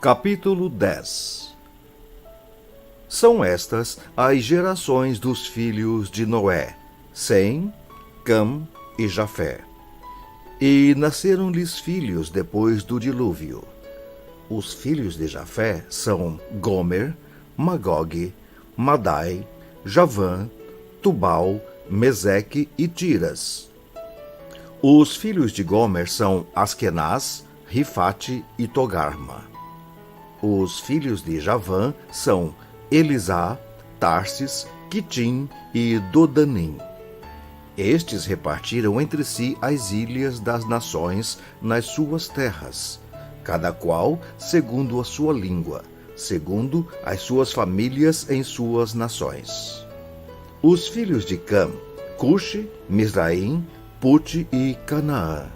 Capítulo 10. São estas as gerações dos filhos de Noé: Sem, Cam e Jafé. E nasceram-lhes filhos depois do dilúvio. Os filhos de Jafé são Gomer, Magog, Madai, Javã, Tubal, Meseque e Tiras. Os filhos de Gomer são Askenaz, Rifate e Togarma. Os filhos de Javã são Elisá, Tarsis, Quitim e Dodanim. Estes repartiram entre si as ilhas das nações nas suas terras, cada qual segundo a sua língua, segundo as suas famílias em suas nações. Os filhos de Cam: Cuxi, Misraim, Pute e Canaã.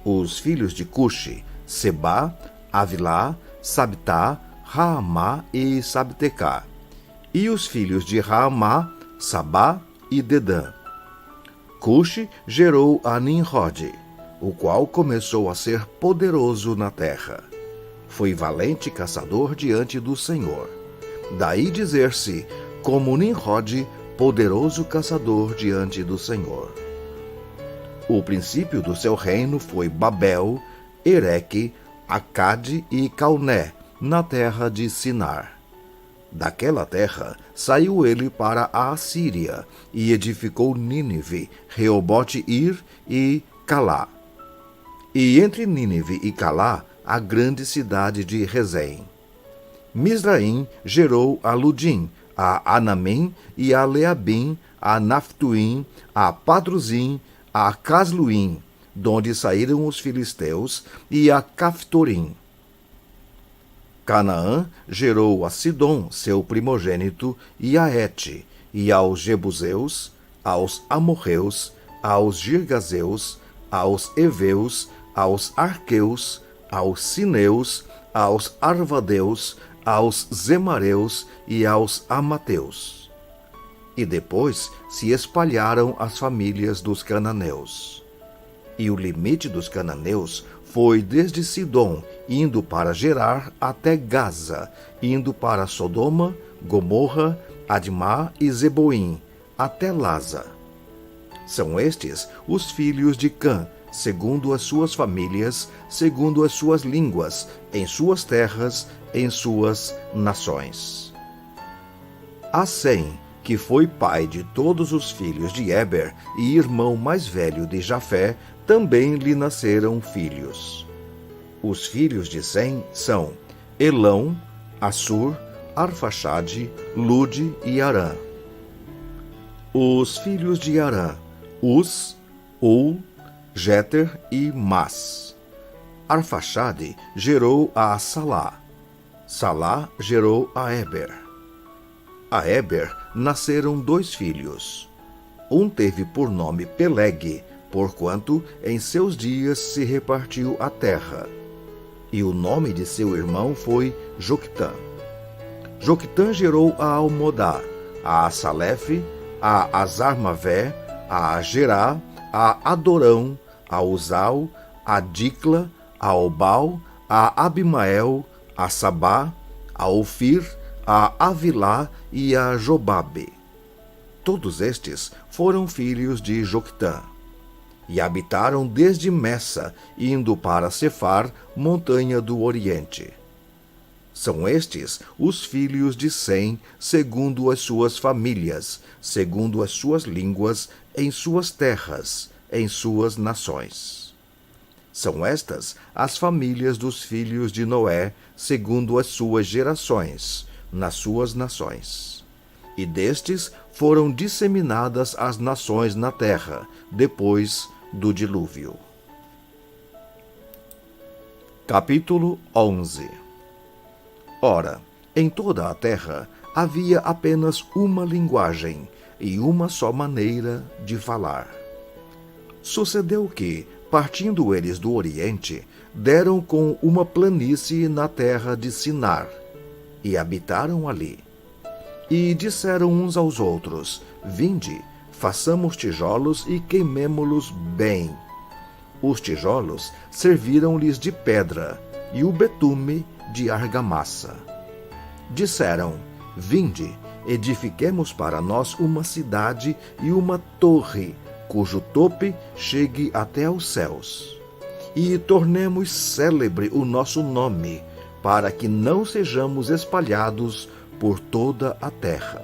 Os filhos de Cuxi: Sebá, Avilá, Sabtá, Raamá e Sabtecá. E os filhos de Raamá: Sabá e Dedã. Cuxi gerou a Nimrode, o qual começou a ser poderoso na terra. Foi valente caçador diante do Senhor. Daí dizer-se, como Nimrode, poderoso caçador diante do Senhor. O princípio do seu reino foi Babel, Ereque, Acade e Calné, na terra de Sinar. Daquela terra saiu ele para a Assíria e edificou Nínive, Reobote-ir e Calá. E entre Nínive e Calá, a grande cidade de Rezém. Misraim gerou a Ludim, a Anamim e a Leabim, a Naphtuim, a Padruzim, a Casluim, donde saíram os filisteus, e a Caftorim. Canaã gerou a Sidom, seu primogênito, e a Et, e aos Jebuseus, aos Amorreus, aos Girgazeus, aos Eveus, aos Arqueus, aos Sineus, aos Arvadeus, aos Zemareus e aos Amateus. E depois se espalharam as famílias dos cananeus. E o limite dos cananeus foi desde Sidom, indo para Gerar, até Gaza, indo para Sodoma, Gomorra, Admá e Zeboim, até Laza. São estes os filhos de Cã, segundo as suas famílias, segundo as suas línguas, em suas terras, em suas nações. A Sem, que foi pai de todos os filhos de Éber e irmão mais velho de Jafé, também lhe nasceram filhos. Os filhos de Sem são Elão, Assur, Arfaxade, Lude e Arã. Os filhos de Arã: Uz, Ul, Jéter e Mas. Arfaxade gerou a Salá. Salá gerou a Éber. A Éber nasceram 2 filhos. Um teve por nome Peleg, porquanto em seus dias se repartiu a terra. E o nome de seu irmão foi Joquitã. Joquitã gerou a Almodá, a Asalefe, a Azarmavé, a Gerá, a Adorão, a Uzal, a Dicla, a Obal, a Abimael, a Sabá, a Ofir, a Avilá e a Jobabe. Todos estes foram filhos de Joquitã. E habitaram desde Messa, indo para Cefar, montanha do Oriente. São estes os filhos de Sem, segundo as suas famílias, segundo as suas línguas, em suas terras, em suas nações. São estas as famílias dos filhos de Noé, segundo as suas gerações, nas suas nações. E destes foram disseminadas as nações na terra, depois do dilúvio. Capítulo 11. Ora, em toda a terra havia apenas uma linguagem e uma só maneira de falar. Sucedeu que, partindo eles do Oriente, deram com uma planície na terra de Sinar, e habitaram ali. E disseram uns aos outros: Vinde, façamos tijolos e queimemo-los bem. Os tijolos serviram-lhes de pedra, e o betume de argamassa. Disseram: Vinde, edifiquemos para nós uma cidade e uma torre, cujo tope chegue até aos céus. E tornemos célebre o nosso nome, para que não sejamos espalhados por toda a terra.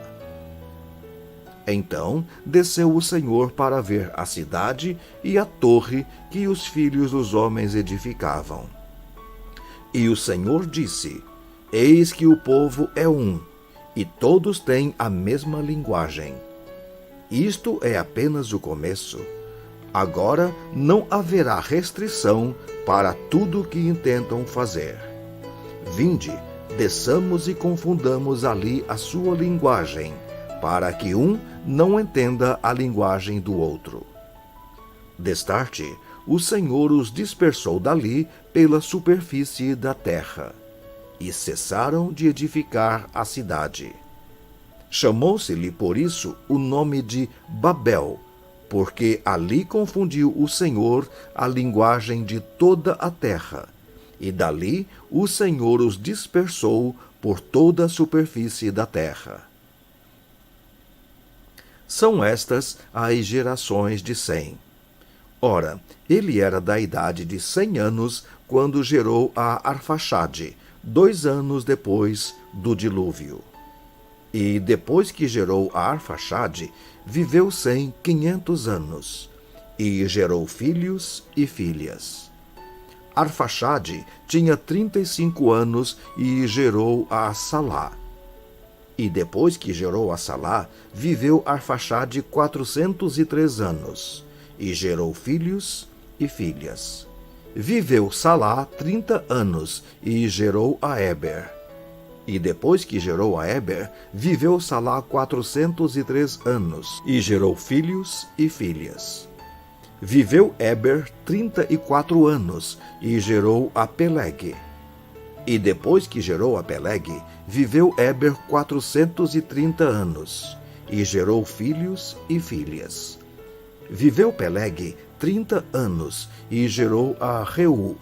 Então desceu o Senhor para ver a cidade e a torre que os filhos dos homens edificavam. E o Senhor disse: Eis que o povo é um, e todos têm a mesma linguagem. Isto é apenas o começo. Agora não haverá restrição para tudo o que intentam fazer. Vinde, desçamos e confundamos ali a sua linguagem, para que um não entenda a linguagem do outro. Destarte, o Senhor os dispersou dali pela superfície da terra, e cessaram de edificar a cidade. Chamou-se-lhe por isso o nome de Babel, porque ali confundiu o Senhor a linguagem de toda a terra, e dali o Senhor os dispersou por toda a superfície da terra. São estas as gerações de Sem. Ora, ele era da idade de 100 anos quando gerou a Arfaxade, 2 anos depois do dilúvio. E depois que gerou a Arfaxade, viveu Sem 500 anos, e gerou filhos e filhas. Arfaxade tinha 35 anos e gerou a Salá. E depois que gerou a Salá, viveu Arfaxade 403 anos, e gerou filhos e filhas. Viveu Salá 30 anos, e gerou a Éber. E depois que gerou a Éber, viveu Salá 403 anos, e gerou filhos e filhas. Viveu Éber 34 anos, e gerou a Peleg. E depois que gerou a Peleg, viveu Éber 430 anos, e gerou filhos e filhas. Viveu Peleg 30 anos, e gerou a Reu.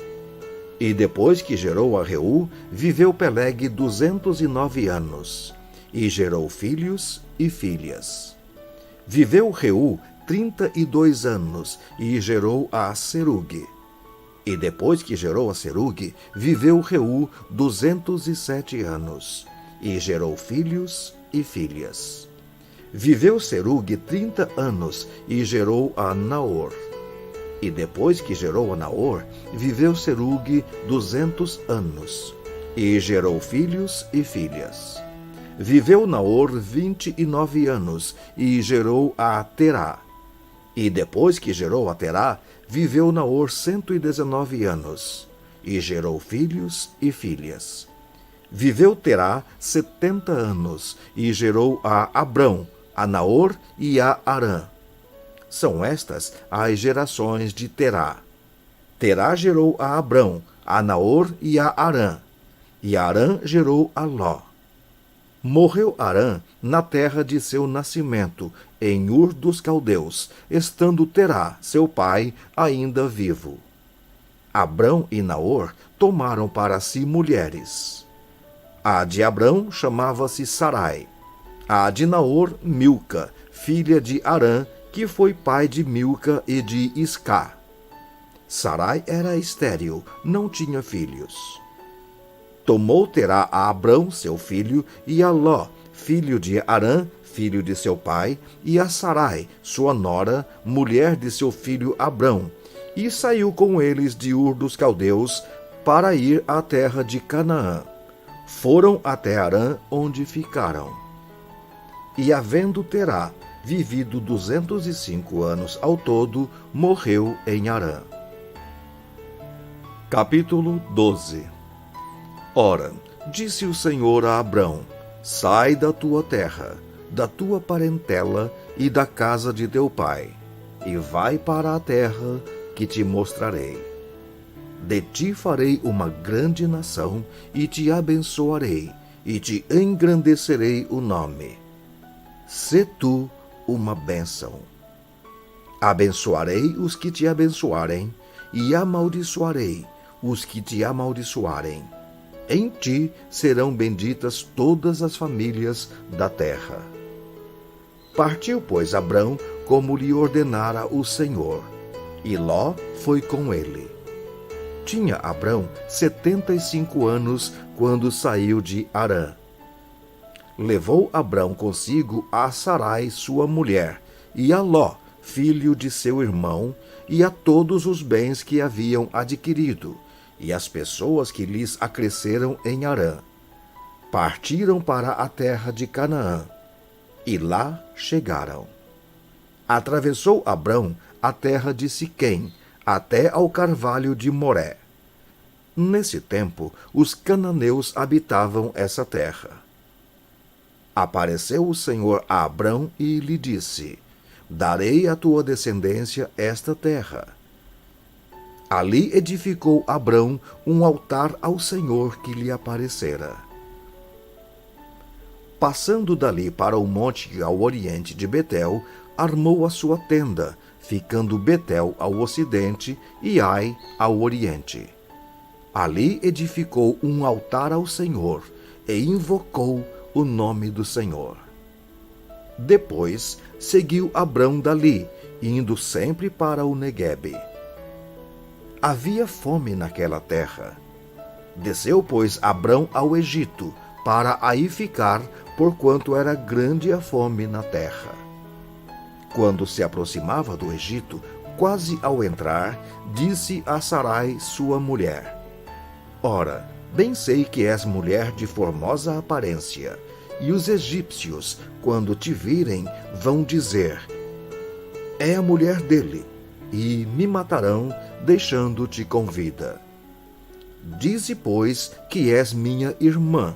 E depois que gerou a Reu, viveu Peleg 209 anos, e gerou filhos e filhas. Viveu Reu 32 anos, e gerou a Serugue. E depois que gerou a Serugue, viveu Reu 207 anos, e gerou filhos e filhas. Viveu Serugue 30 anos, e gerou a Naor. E depois que gerou a Naor, viveu Serugue 200 anos, e gerou filhos e filhas. Viveu Naor 29 anos, e gerou a Terá. E depois que gerou a Terá, viveu Naor 119 anos, e gerou filhos e filhas. Viveu Terá 70 anos, e gerou a Abrão, a Naor e a Harã. São estas as gerações de Terá. Terá gerou a Abrão, a Naor e a Harã. E Harã gerou a Ló. Morreu Harã na terra de seu nascimento, em Ur dos Caldeus, estando Terá, seu pai, ainda vivo. Abrão e Naor tomaram para si mulheres. A de Abrão chamava-se Sarai. A de Naor, Milca, filha de Harã, que foi pai de Milca e de Iscá. Sarai era estéril, não tinha filhos. Tomou Terá a Abrão, seu filho, e a Ló, filho de Harã, filho de seu pai, e a Sarai, sua nora, mulher de seu filho Abrão, e saiu com eles de Ur dos Caldeus para ir à terra de Canaã. Foram até Harã, onde ficaram. E havendo Terá vivido 205 anos ao todo, morreu em Harã. Capítulo 12. Ora, disse o Senhor a Abrão: Sai da tua terra, da tua parentela e da casa de teu pai, e vai para a terra que te mostrarei. De ti farei uma grande nação, e te abençoarei, e te engrandecerei o nome. Sê tu uma bênção. Abençoarei os que te abençoarem, e amaldiçoarei os que te amaldiçoarem. Em ti serão benditas todas as famílias da terra. Partiu, pois, Abrão, como lhe ordenara o Senhor, e Ló foi com ele. Tinha Abrão 75 anos quando saiu de Harã. Levou Abrão consigo a Sarai, sua mulher, e a Ló, filho de seu irmão, e a todos os bens que haviam adquirido, e as pessoas que lhes acresceram em Harã. Partiram para a terra de Canaã, e lá chegaram. Atravessou Abrão a terra de Siquém, até ao carvalho de Moré. Nesse tempo, os cananeus habitavam essa terra. Apareceu o Senhor a Abrão e lhe disse: Darei à tua descendência esta terra. Ali edificou Abrão um altar ao Senhor que lhe aparecera. Passando dali para o monte ao oriente de Betel, armou a sua tenda, ficando Betel ao ocidente e Ai ao oriente. Ali edificou um altar ao Senhor e invocou o nome do Senhor. Depois seguiu Abrão dali, indo sempre para o Neguebe. Havia fome naquela terra. Desceu, pois, Abrão ao Egito, para aí ficar, porquanto era grande a fome na terra. Quando se aproximava do Egito, quase ao entrar, disse a Sarai, sua mulher: Ora, bem sei que és mulher de formosa aparência, e os egípcios, quando te virem, vão dizer: É a mulher dele, e me matarão, deixando-te com vida. Dize, pois, que és minha irmã,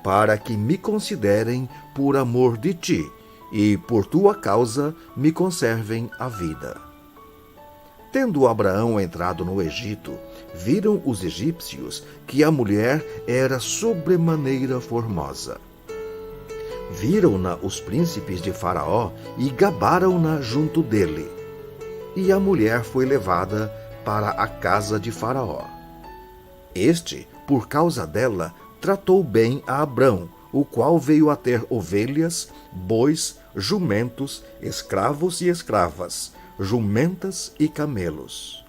para que me considerem por amor de ti, e por tua causa me conservem a vida. Tendo Abraão entrado no Egito, viram os egípcios que a mulher era sobremaneira formosa. Viram-na os príncipes de Faraó e gabaram-na junto dele. E a mulher foi levada para a casa de Faraó. Este, por causa dela, tratou bem a Abrão, o qual veio a ter ovelhas, bois, jumentos, escravos e escravas, jumentas e camelos.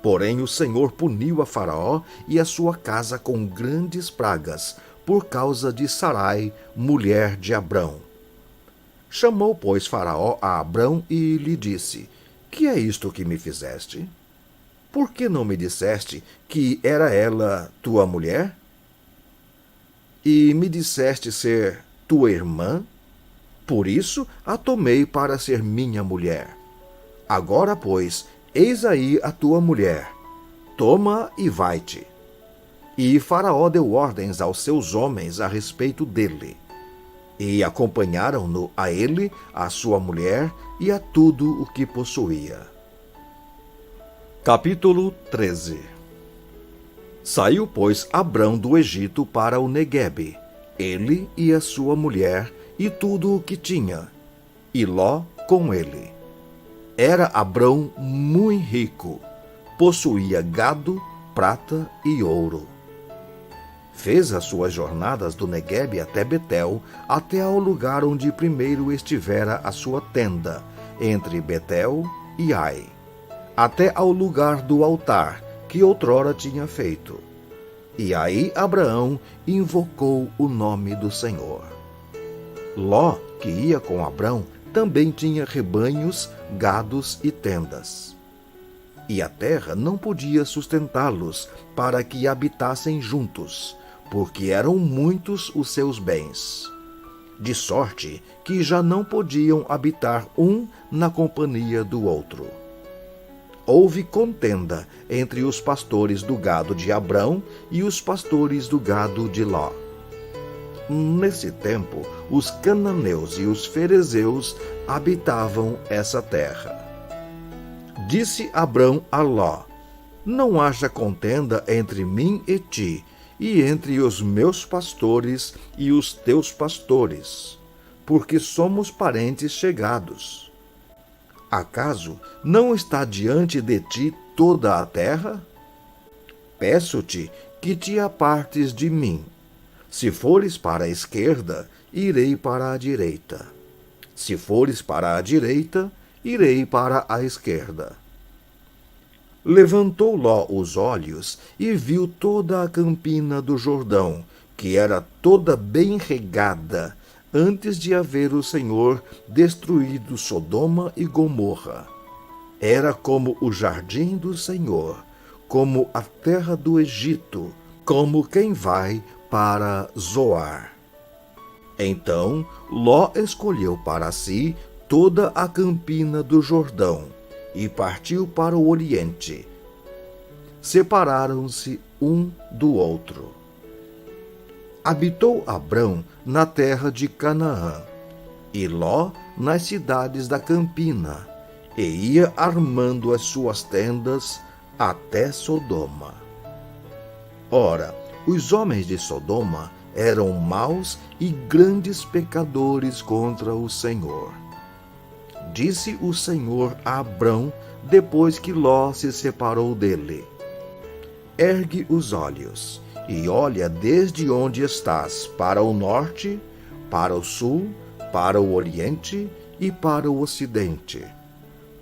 Porém o Senhor puniu a Faraó e a sua casa com grandes pragas, por causa de Sarai, mulher de Abrão. Chamou, pois, Faraó a Abrão e lhe disse: Que é isto que me fizeste? Por que não me disseste que era ela tua mulher? E me disseste ser tua irmã? Por isso a tomei para ser minha mulher. Agora, pois, eis aí a tua mulher. Toma e vai-te. E Faraó deu ordens aos seus homens a respeito dele. E acompanharam-no a ele, a sua mulher e a tudo o que possuía. Capítulo 13. Saiu, pois, Abrão do Egito para o Neguebe, ele e a sua mulher e tudo o que tinha, e Ló com ele. Era Abrão muito rico, possuía gado, prata e ouro. Fez as suas jornadas do Neguebe até Betel, até ao lugar onde primeiro estivera a sua tenda, entre Betel e Ai, até ao lugar do altar, que outrora tinha feito. E aí Abraão invocou o nome do Senhor. Ló, que ia com Abrão, também tinha rebanhos, gados e tendas. E a terra não podia sustentá-los para que habitassem juntos, porque eram muitos os seus bens. De sorte que já não podiam habitar um na companhia do outro. Houve contenda entre os pastores do gado de Abrão e os pastores do gado de Ló. Nesse tempo, os cananeus e os ferezeus habitavam essa terra. Disse Abrão a Ló: Não haja contenda entre mim e ti, e entre os meus pastores e os teus pastores, porque somos parentes chegados. Acaso não está diante de ti toda a terra? Peço-te que te apartes de mim. Se fores para a esquerda, irei para a direita. Se fores para a direita, irei para a esquerda. Levantou Ló os olhos e viu toda a campina do Jordão, que era toda bem regada, antes de haver o Senhor destruído Sodoma e Gomorra. Era como o jardim do Senhor, como a terra do Egito, como quem vai para Zoar. Então Ló escolheu para si toda a campina do Jordão e partiu para o oriente. Separaram-se um do outro. Habitou Abrão na terra de Canaã, e Ló nas cidades da campina, e ia armando as suas tendas até Sodoma. Ora, os homens de Sodoma eram maus e grandes pecadores contra o Senhor. Disse o Senhor a Abrão, depois que Ló se separou dele: Ergue os olhos e olha desde onde estás para o norte, para o sul, para o oriente e para o ocidente.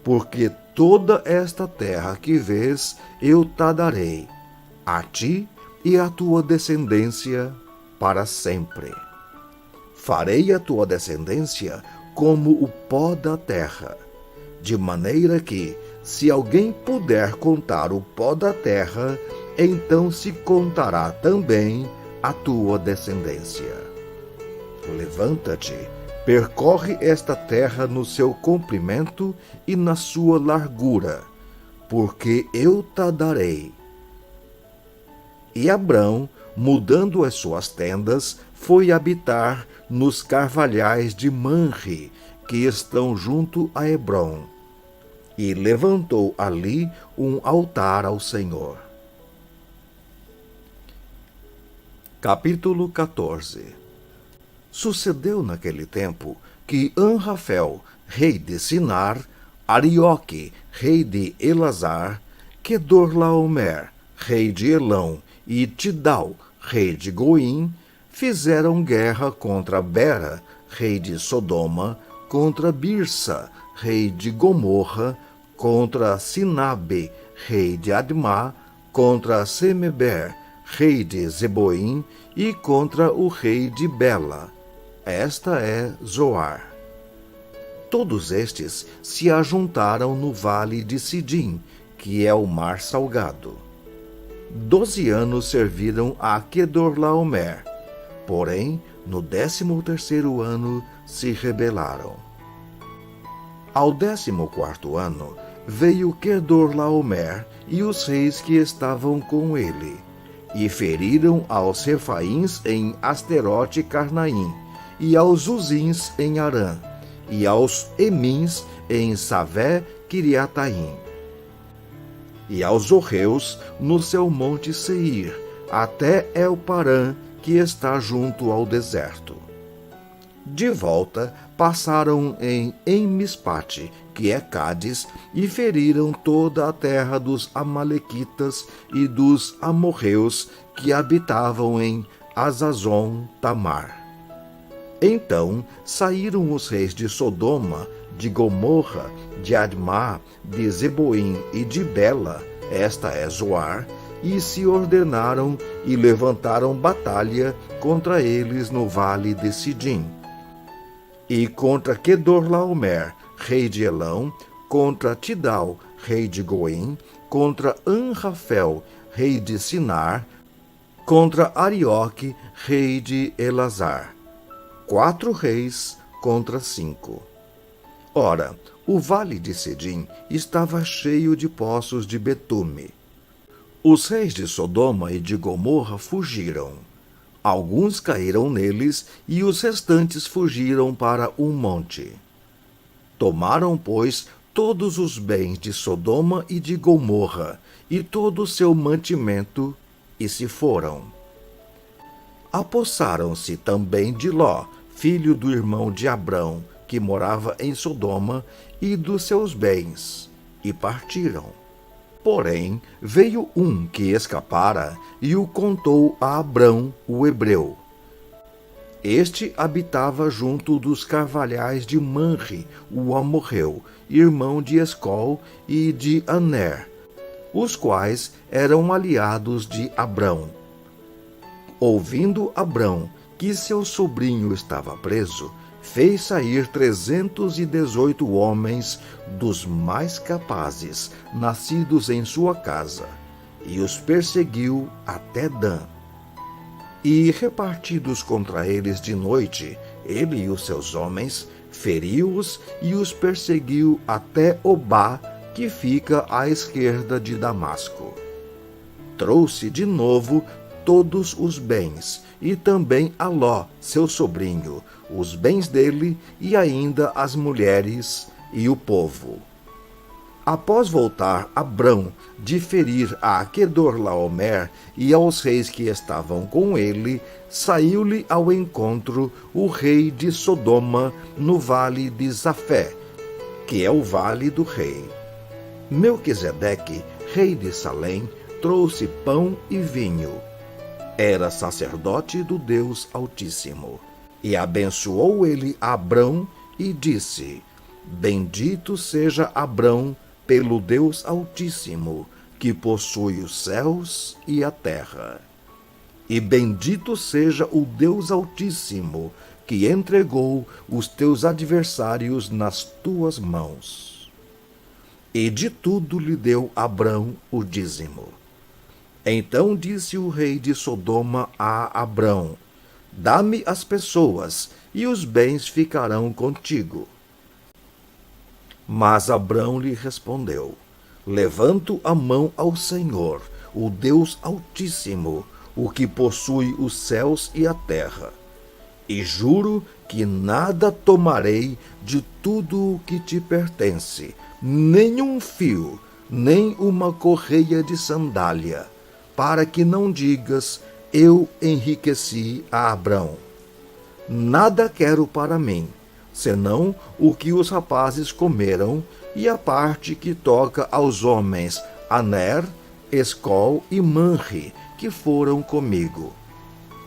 Porque toda esta terra que vês eu te darei, a ti e à tua descendência para sempre. Farei a tua descendência como o pó da terra, de maneira que, se alguém puder contar o pó da terra, então se contará também a tua descendência. Levanta-te, percorre esta terra no seu comprimento e na sua largura, porque eu te darei. E Abrão, mudando as suas tendas, foi habitar nos carvalhais de Manre, que estão junto a Hebrom, e levantou ali um altar ao Senhor. Capítulo 14. Sucedeu naquele tempo que Anrafel, rei de Sinar, Arioque, rei de Elazar, Quedorlaomer, rei de Elão, e Tidal, rei de Goim, fizeram guerra contra Bera, rei de Sodoma, contra Birsa, rei de Gomorra, contra Sinabe, rei de Admá, contra Semeber, rei de Zeboim, e contra o rei de Bela. Esta é Zoar. Todos estes se ajuntaram no vale de Sidim, que é o mar salgado. 12 anos serviram a Quedorlaomer, porém, no 13º ano se rebelaram. Ao 14º ano, veio Quedorlaomer e os reis que estavam com ele, e feriram aos Refaíns em Asterote Carnaim, e aos Uzins em Arã, e aos Emins em Savé Quiriataim, e aos Orreus no seu monte Seir, até El-Parã, que está junto ao deserto. De volta, passaram em Mispate, que é Cádiz, e feriram toda a terra dos Amalequitas e dos amorreus que habitavam em Azazon Tamar. Então saíram os reis de Sodoma, de Gomorra, de Admá, de Zeboim e de Bela, esta é Zoar, e se ordenaram e levantaram batalha contra eles no vale de Sidim. E contra Quedorlaomer, rei de Elão, contra Tidal, rei de Goim, contra Anrafel, rei de Sinar, contra Arioque, rei de Elazar. 4 reis contra 5. Ora, o vale de Sidim estava cheio de poços de betume. Os reis de Sodoma e de Gomorra fugiram. Alguns caíram neles e os restantes fugiram para um monte. Tomaram, pois, todos os bens de Sodoma e de Gomorra e todo o seu mantimento e se foram. Apossaram-se também de Ló, filho do irmão de Abrão, que morava em Sodoma, e dos seus bens, e partiram. Porém, veio um que escapara e o contou a Abrão, o hebreu. Este habitava junto dos carvalhais de Manre, o amorreu, irmão de Escol e de Aner, os quais eram aliados de Abrão. Ouvindo Abrão que seu sobrinho estava preso, fez sair 318 homens dos mais capazes, nascidos em sua casa, e os perseguiu até Dan. E, repartidos contra eles de noite, ele e os seus homens, feriu-os e os perseguiu até Obá, que fica à esquerda de Damasco. Trouxe de novo todos os bens, e também a Ló, seu sobrinho, os bens dele e ainda as mulheres e o povo. Após voltar Abrão de ferir a Quedorlaomer e aos reis que estavam com ele, saiu-lhe ao encontro o rei de Sodoma no vale de Zafé, que é o vale do rei. Melquisedeque, rei de Salém, trouxe pão e vinho. Era sacerdote do Deus Altíssimo. E abençoou ele Abrão e disse: Bendito seja Abrão pelo Deus Altíssimo, que possui os céus e a terra. E bendito seja o Deus Altíssimo, que entregou os teus adversários nas tuas mãos. E de tudo lhe deu Abrão o dízimo. Então disse o rei de Sodoma a Abrão: Dá-me as pessoas, e os bens ficarão contigo. Mas Abrão lhe respondeu: Levanto a mão ao Senhor, o Deus Altíssimo, o que possui os céus e a terra, e juro que nada tomarei de tudo o que te pertence, nem um fio, nem uma correia de sandália, para que não digas: eu enriqueci a Abrão. Nada quero para mim, senão o que os rapazes comeram e a parte que toca aos homens Aner, Escol e Manre, que foram comigo.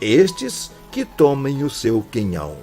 Estes que tomem o seu quinhão.